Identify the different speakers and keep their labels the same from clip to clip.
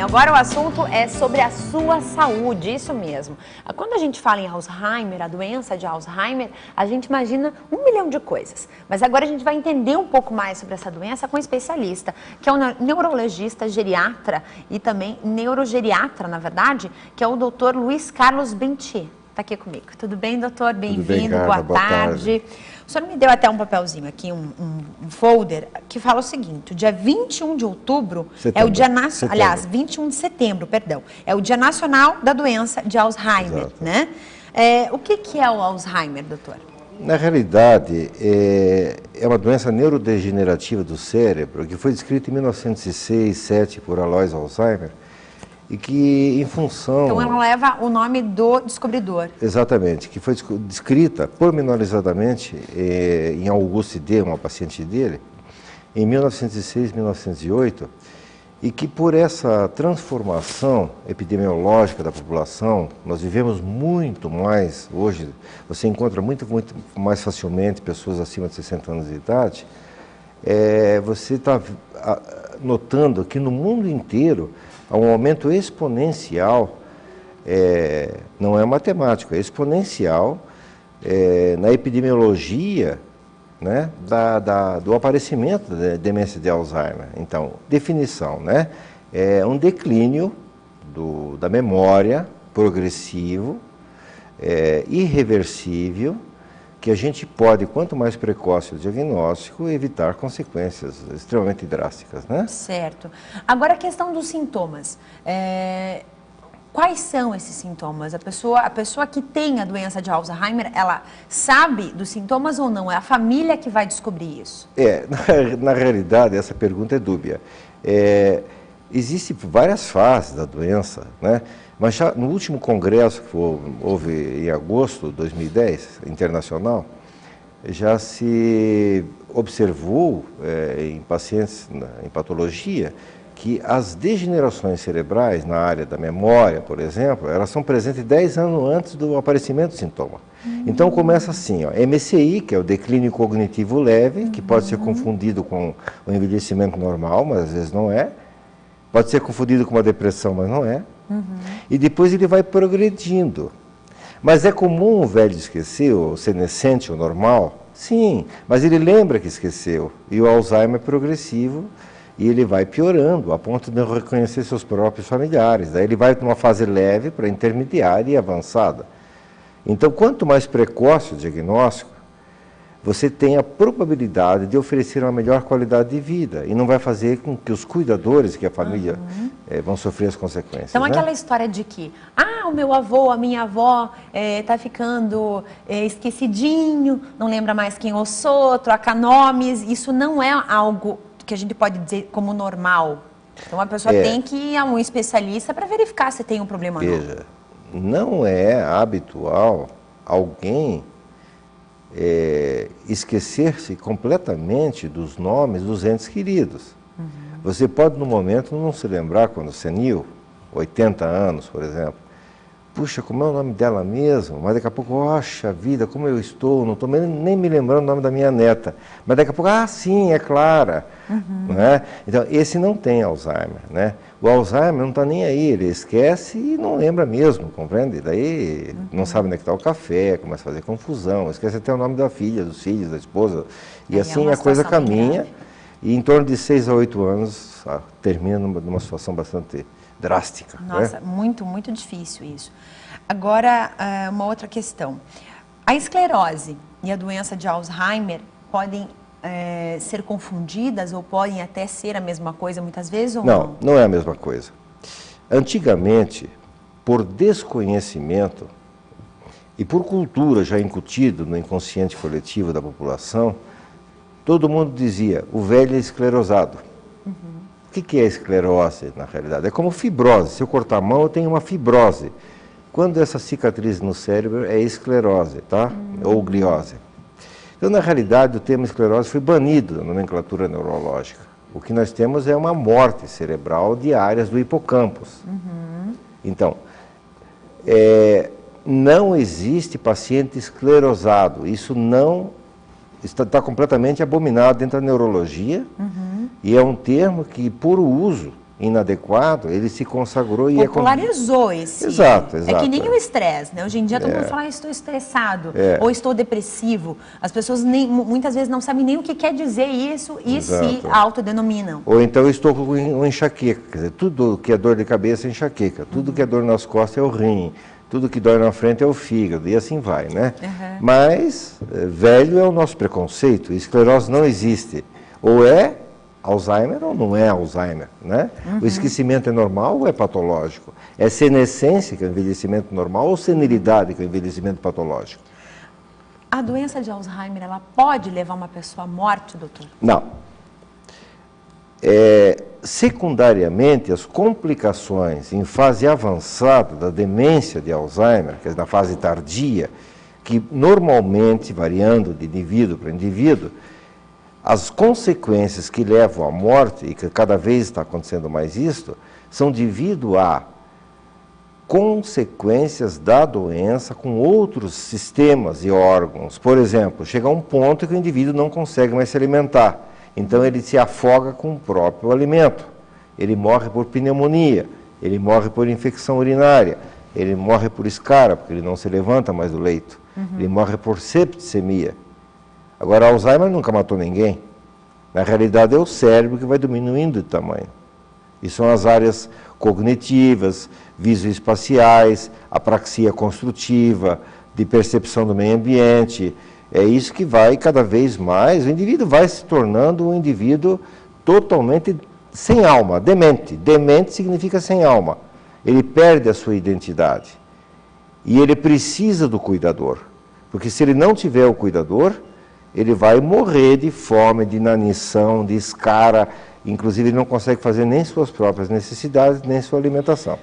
Speaker 1: Agora o assunto é sobre a sua saúde, isso mesmo. Quando a gente fala em Alzheimer, a doença de Alzheimer, a gente imagina 1 milhão de coisas. Mas agora a gente vai entender um pouco mais sobre essa doença com um especialista, que é um neurologista geriatra e também neurogeriatra, na verdade, que é o Dr. Luiz Carlos Bentier. Está aqui comigo. Tudo bem, doutor? Bem-vindo, boa tarde. O senhor me deu até um papelzinho aqui, um folder, que fala o seguinte: o dia 21 de outubro é o dia nacional, aliás, 21 de setembro, perdão, é o Dia Nacional da Doença de Alzheimer, exato, né? O que é o Alzheimer, doutor?
Speaker 2: Na realidade, é uma doença neurodegenerativa do cérebro que foi descrita em 1906, 1907 por Alois Alzheimer, e que, em função...
Speaker 1: Então, ela leva o nome do descobridor.
Speaker 2: Exatamente, que foi descrita pormenorizadamente em Auguste D., uma paciente dele, em 1906, 1908, e que por essa transformação epidemiológica da população, nós vivemos muito mais, hoje você encontra muito mais facilmente pessoas acima de 60 anos de idade, você está notando que no mundo inteiro há um aumento exponencial, não é matemático, é exponencial na epidemiologia, né, do aparecimento da demência de Alzheimer. Então, definição, né, é um declínio da memória progressivo, irreversível, que a gente pode, quanto mais precoce o diagnóstico, evitar consequências extremamente drásticas, né?
Speaker 1: Certo. Agora a questão dos sintomas. Quais são esses sintomas? A pessoa que tem a doença de Alzheimer, ela sabe dos sintomas ou não? É a família que vai descobrir isso?
Speaker 2: Na realidade, essa pergunta é dúbia. Existem várias fases da doença, né? Mas já no último congresso que houve em agosto de 2010, internacional, já se observou em pacientes em patologia que as degenerações cerebrais na área da memória, por exemplo, elas são presentes 10 anos antes do aparecimento do sintoma. Então começa assim, ó, MCI, que é o declínio cognitivo leve, que pode ser confundido com o envelhecimento normal, mas às vezes não é. Pode ser confundido com uma depressão, mas não é. E depois ele vai progredindo. Mas é comum o velho esquecer, o senescente, o normal? Sim, mas ele lembra que esqueceu. E o Alzheimer é progressivo e ele vai piorando, a ponto de não reconhecer seus próprios familiares. Daí ele vai de uma fase leve para intermediária e avançada. Então, quanto mais precoce o diagnóstico, você tem a probabilidade de oferecer uma melhor qualidade de vida e não vai fazer com que os cuidadores, que a família, vão sofrer as consequências.
Speaker 1: Então,
Speaker 2: né?
Speaker 1: Aquela história de que, o meu avô, a minha avó está ficando esquecidinho, não lembra mais quem eu sou, troca nomes, isso não é algo que a gente pode dizer como normal. Então, a pessoa tem que ir a um especialista para verificar se tem um problema ou não.
Speaker 2: Veja, não é habitual alguém esquecer-se completamente dos nomes dos entes queridos. Você pode, no momento, não se lembrar quando senil, 80 anos, por exemplo. Puxa, como é o nome dela mesmo? Mas daqui a pouco, poxa vida, como eu estou, não estou nem me lembrando o nome da minha neta. Mas daqui a pouco, sim, é Clara. Não é? Então, esse não tem Alzheimer, né? O Alzheimer não está nem aí, ele esquece e não lembra mesmo, compreende? Daí não sabe onde é que está o café, começa a fazer confusão, esquece até o nome da filha, dos filhos, da esposa. E assim a coisa caminha e em torno de 6 a 8 anos termina numa situação bastante drástica.
Speaker 1: Nossa, né? Muito difícil isso. Agora, uma outra questão. A esclerose e a doença de Alzheimer podem ser confundidas ou podem até ser a mesma coisa muitas vezes ou não?
Speaker 2: Não é a mesma coisa. Antigamente, por desconhecimento e por cultura já incutido no inconsciente coletivo da população, todo mundo dizia, o velho é esclerosado. O que é esclerose, na realidade? É como fibrose. Se eu cortar a mão, eu tenho uma fibrose. Quando essa cicatriz no cérebro é esclerose, tá? Ou gliose. Então, na realidade, o termo esclerose foi banido da nomenclatura neurológica. O que nós temos é uma morte cerebral de áreas do hipocampus. Então, não existe paciente esclerosado. Isso não está completamente abominado dentro da neurologia. E é um termo que, por uso, inadequado, ele se consagrou e
Speaker 1: popularizou esse.
Speaker 2: Exato.
Speaker 1: É que nem o estresse, né? Hoje em dia todo mundo fala, estou estressado, ou estou depressivo. As pessoas muitas vezes não sabem nem o que quer dizer isso e se autodenominam.
Speaker 2: Ou então eu estou com enxaqueca, quer dizer, tudo que é dor de cabeça é enxaqueca, tudo que é dor nas costas é o rim, tudo que dói na frente é o fígado, e assim vai, né? Mas velho é o nosso preconceito, esclerose não existe. Ou é Alzheimer ou não é Alzheimer, né? O esquecimento é normal ou é patológico? É senescência, que é o envelhecimento normal, ou senilidade, que é o envelhecimento patológico?
Speaker 1: A doença de Alzheimer, ela pode levar uma pessoa à morte, doutor?
Speaker 2: Não. Secundariamente, as complicações em fase avançada da demência de Alzheimer, que é na fase tardia, que normalmente, variando de indivíduo para indivíduo, as consequências que levam à morte, e que cada vez está acontecendo mais isso, são devido a consequências da doença com outros sistemas e órgãos. Por exemplo, chega a um ponto que o indivíduo não consegue mais se alimentar. Então ele se afoga com o próprio alimento. Ele morre por pneumonia, ele morre por infecção urinária, ele morre por escara, porque ele não se levanta mais do leito. Ele morre por septicemia. Agora, Alzheimer nunca matou ninguém. Na realidade, é o cérebro que vai diminuindo de tamanho. E são as áreas cognitivas, visoespaciais, apraxia construtiva, de percepção do meio ambiente. É isso que vai cada vez mais, o indivíduo vai se tornando um indivíduo totalmente sem alma, demente. Demente significa sem alma. Ele perde a sua identidade. E ele precisa do cuidador. Porque se ele não tiver o cuidador, ele vai morrer de fome, de inanição, de escara. Inclusive, ele não consegue fazer nem suas próprias necessidades, nem sua alimentação.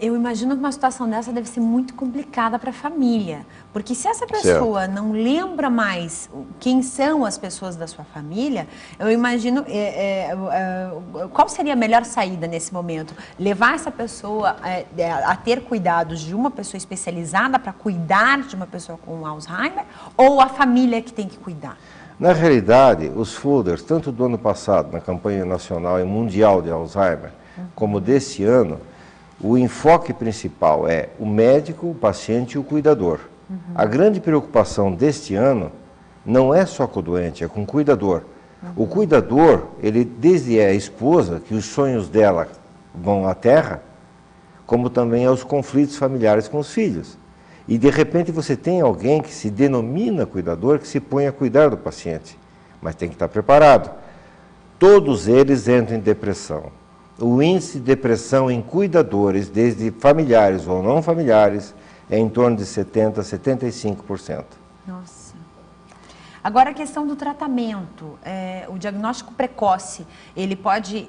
Speaker 1: Eu imagino que uma situação dessa deve ser muito complicada para a família, porque se essa pessoa não lembra mais quem são as pessoas da sua família, eu imagino qual seria a melhor saída nesse momento? Levar essa pessoa a ter cuidados de uma pessoa especializada para cuidar de uma pessoa com Alzheimer, ou a família que tem que cuidar?
Speaker 2: Na realidade, os folders, tanto do ano passado, na campanha nacional e mundial de Alzheimer, como desse ano, o enfoque principal é o médico, o paciente e o cuidador. A grande preocupação deste ano não é só com o doente, é com o cuidador. O cuidador, ele desde a esposa, que os sonhos dela vão à terra, como também aos conflitos familiares com os filhos. E de repente você tem alguém que se denomina cuidador, que se põe a cuidar do paciente, mas tem que estar preparado. Todos eles entram em depressão. O índice de depressão em cuidadores, desde familiares ou não familiares, é em torno de 70% a 75%.
Speaker 1: Nossa. Agora a questão do tratamento, o diagnóstico precoce, ele pode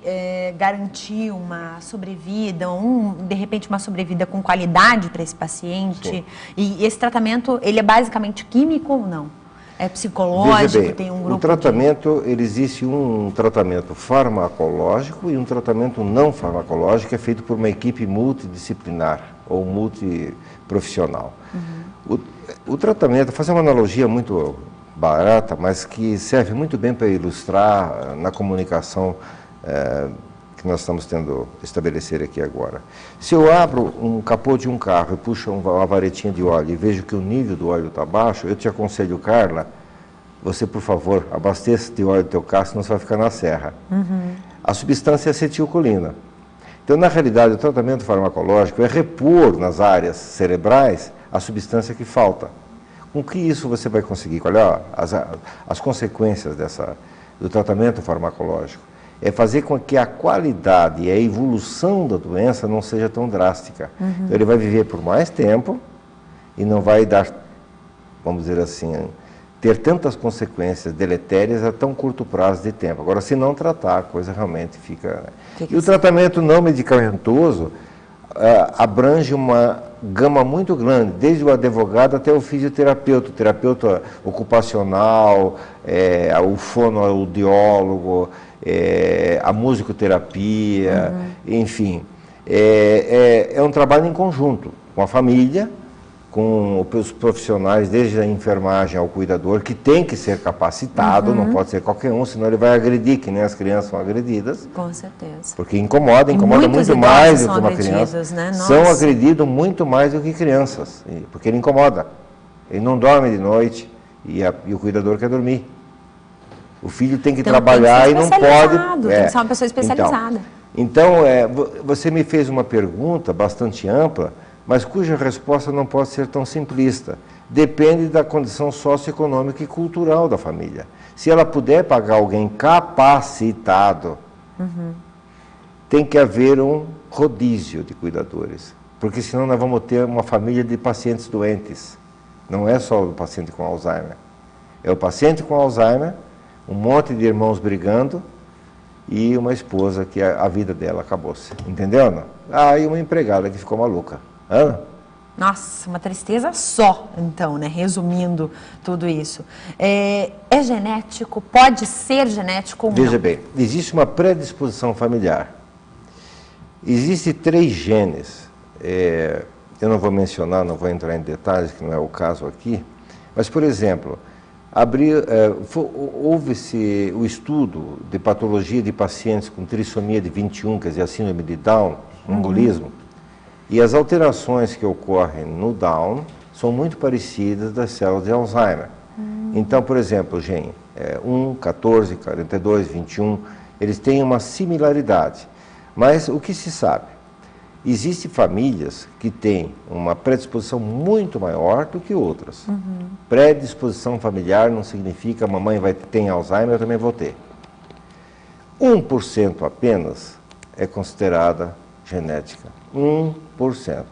Speaker 1: garantir uma sobrevida, de repente uma sobrevida com qualidade para esse paciente? Sim. E esse tratamento, ele é basicamente químico ou não? É psicológico, bem, tem um grupo...
Speaker 2: O tratamento, existe um tratamento farmacológico e um tratamento não farmacológico, que é feito por uma equipe multidisciplinar ou multiprofissional. O tratamento, vou fazer uma analogia muito barata, mas que serve muito bem para ilustrar na comunicação que nós estamos tendo estabelecer aqui agora. Se eu abro um capô de um carro e puxo uma varetinha de óleo e vejo que o nível do óleo está baixo, eu te aconselho, Carla, você, por favor, abasteça de óleo do teu carro, senão você vai ficar na serra. A substância é acetilcolina. Então, na realidade, o tratamento farmacológico é repor nas áreas cerebrais a substância que falta. Com que isso você vai conseguir? Olha, as consequências do tratamento farmacológico. É fazer com que a qualidade e a evolução da doença não seja tão drástica. Então, ele vai viver por mais tempo e não vai dar, vamos dizer assim, ter tantas consequências deletérias a tão curto prazo de tempo. Agora, se não tratar, a coisa realmente fica... E o tratamento não medicamentoso abrange uma gama muito grande, desde o advogado até o fisioterapeuta, o terapeuta ocupacional, o fonoaudiólogo, a musicoterapia, enfim. É um trabalho em conjunto, com a família, com os profissionais, desde a enfermagem ao cuidador, que tem que ser capacitado, não pode ser qualquer um, senão ele vai agredir, que nem as crianças são agredidas.
Speaker 1: Com certeza.
Speaker 2: Porque incomoda muito mais do que uma criança. Né? São agredidos muito mais do que crianças, porque ele incomoda. Ele não dorme de noite e o cuidador quer dormir. O filho tem que trabalhar e não pode...
Speaker 1: Tem que ser uma pessoa especializada.
Speaker 2: Então, você me fez uma pergunta bastante ampla, mas cuja resposta não pode ser tão simplista. Depende da condição socioeconômica e cultural da família. Se ela puder pagar alguém capacitado, tem que haver um rodízio de cuidadores, porque senão nós vamos ter uma família de pacientes doentes. Não é só o paciente com Alzheimer. É o paciente com Alzheimer, um monte de irmãos brigando e uma esposa que a vida dela acabou-se. Entendeu? Não? E uma empregada que ficou maluca.
Speaker 1: Nossa, uma tristeza só, então, né? Resumindo tudo isso. É genético? Pode ser genético ou não?
Speaker 2: Veja bem, existe uma predisposição familiar. Existem 3 genes. Eu não vou mencionar, não vou entrar em detalhes, que não é o caso aqui. Mas, por exemplo, houve-se o estudo de patologia de pacientes com trissomia de 21, quer dizer, a síndrome de Down, mongolismo. E as alterações que ocorrem no Down são muito parecidas das células de Alzheimer. Então, por exemplo, o gene 1, 14, 42, 21, eles têm uma similaridade. Mas o que se sabe? Existem famílias que têm uma predisposição muito maior do que outras. Predisposição familiar não significa a mamãe tem Alzheimer, eu também vou ter. 1% apenas é considerada genética. 1%.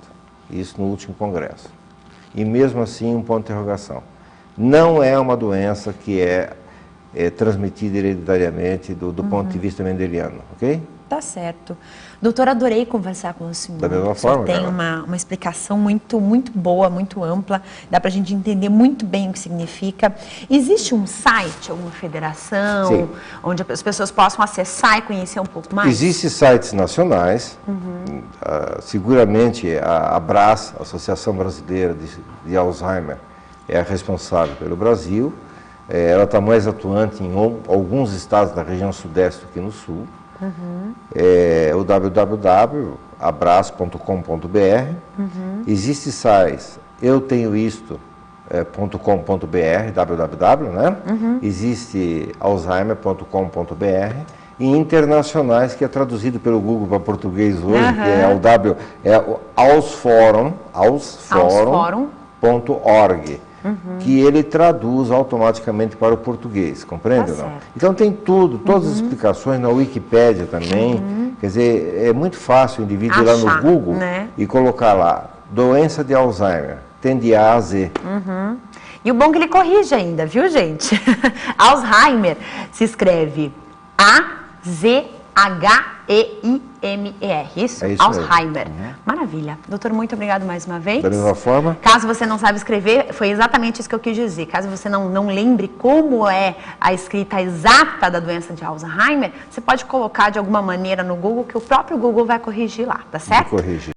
Speaker 2: Isso no último congresso. E mesmo assim, um ponto de interrogação. Não é uma doença que é transmitida hereditariamente do ponto de vista mendeliano, ok?
Speaker 1: Tá certo. Doutor, adorei conversar com o senhor.
Speaker 2: Da mesma forma.
Speaker 1: Tem uma explicação muito boa, muito ampla. Dá para a gente entender muito bem o que significa. Existe um site, alguma federação,
Speaker 2: Sim,
Speaker 1: onde as pessoas possam acessar e conhecer um pouco mais?
Speaker 2: Existem sites nacionais. Seguramente a ABRAS, Associação Brasileira de Alzheimer, é a responsável pelo Brasil. Ela está mais atuante em alguns estados da região sudeste do que no sul. O www.abras.com.br. Existe sites eutenoisto.com.br, www, né? Existe alzheimer.com.br e internacionais, que é traduzido pelo Google para português hoje, que é o ausforum.org. Que ele traduz automaticamente para o português, compreende ou não? Então tem todas as explicações na Wikipédia também, quer dizer, é muito fácil o indivíduo ir lá no Google, né? E colocar lá, doença de Alzheimer, tem de A a Z.
Speaker 1: E o bom é que ele corrige ainda, viu, gente? Alzheimer se escreve A-Z-H-E-I-M-E-R, isso?
Speaker 2: É isso
Speaker 1: Alzheimer. Maravilha. Doutor, muito obrigado mais uma vez.
Speaker 2: Da mesma forma.
Speaker 1: Caso você não saiba escrever, foi exatamente isso que eu quis dizer. Caso você não lembre como é a escrita exata da doença de Alzheimer, você pode colocar de alguma maneira no Google, que o próprio Google vai corrigir lá, tá certo?
Speaker 2: Corrigir.